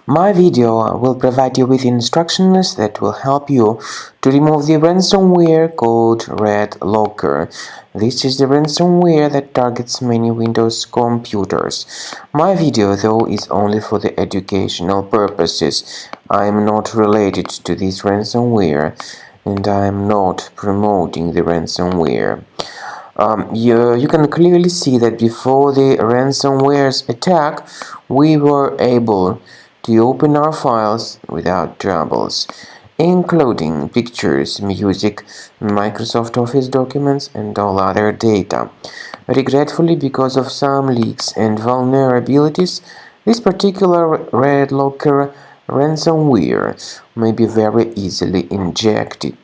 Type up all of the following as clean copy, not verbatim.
My video will provide you with instructions that will help you to remove the ransomware called Redlocker. This is the ransomware that targets many Windows computers. My video, though, is only for the educational purposes. I am not related to this ransomware, and I am not promoting the ransomware. You can clearly see that before the ransomware's attack, we were able to open our files without troubles, including pictures, music, Microsoft Office documents, and all other data. Regretfully, because of some leaks and vulnerabilities, this particular Redlocker ransomware may be very easily injected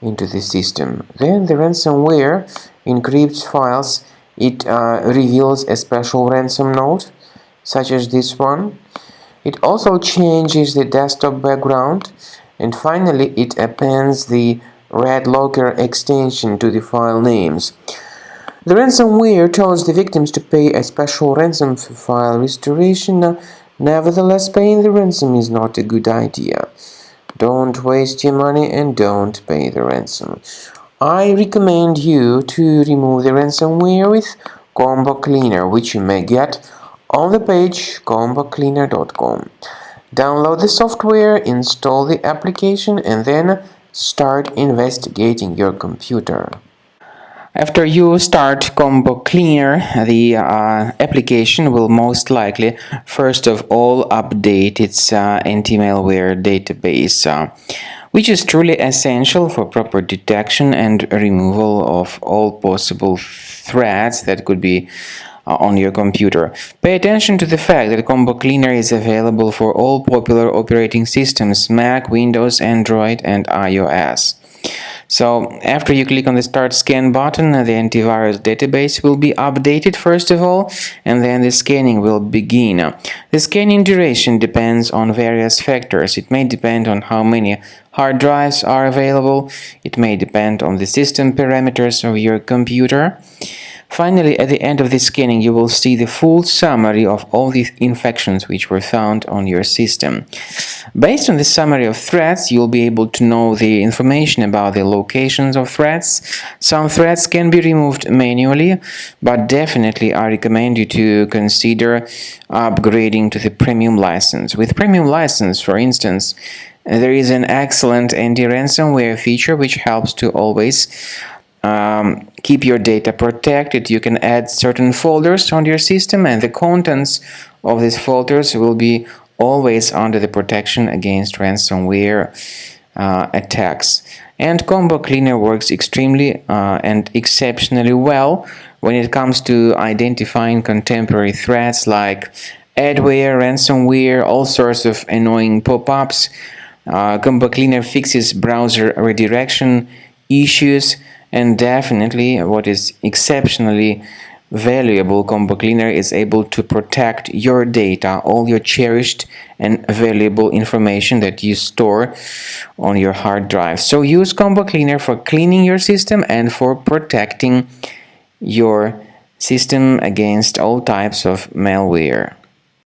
into the system. Then the ransomware encrypts files. It reveals a special ransom note, such as this one. It also changes the desktop background, and finally it appends the Redlocker extension to the file names. The ransomware tells the victims to pay a special ransom for file restoration. Nevertheless, paying the ransom is not a good idea. Don't waste your money and don't pay the ransom. I recommend you to remove the ransomware with Combo Cleaner, which you may get on the page combocleaner.com. Download the software, install the application, and then start investigating your computer. After you start Combo Cleaner, the application will most likely, first of all, update its anti-malware database, which is truly essential for proper detection and removal of all possible threats that could be on your computer. Pay attention to the fact that Combo Cleaner is available for all popular operating systems: Mac, Windows, Android, and iOS. So, after you click on the Start Scan button, the antivirus database will be updated first of all, and then the scanning will begin. The scanning duration depends on various factors. It may depend on how many hard drives are available. It may depend on the system parameters of your computer. Finally, at the end of the scanning, you will see the full summary of all the infections which were found on your system. Based on the summary of threats, you'll be able to know the information about the locations of threats. Some threats can be removed manually, but definitely I recommend you to consider upgrading to the premium license. With premium license, for instance, there is an excellent anti-ransomware feature which helps to always keep your data protected. You can add certain folders on your system, and the contents of these folders will be always under the protection against ransomware attacks. And Combo Cleaner works extremely and exceptionally well when it comes to identifying contemporary threats like adware, ransomware, all sorts of annoying pop-ups. Combo Cleaner fixes browser redirection issues. And definitely, what is exceptionally valuable, Combo Cleaner is able to protect your data, all your cherished and valuable information that you store on your hard drive. So use Combo Cleaner for cleaning your system and for protecting your system against all types of malware.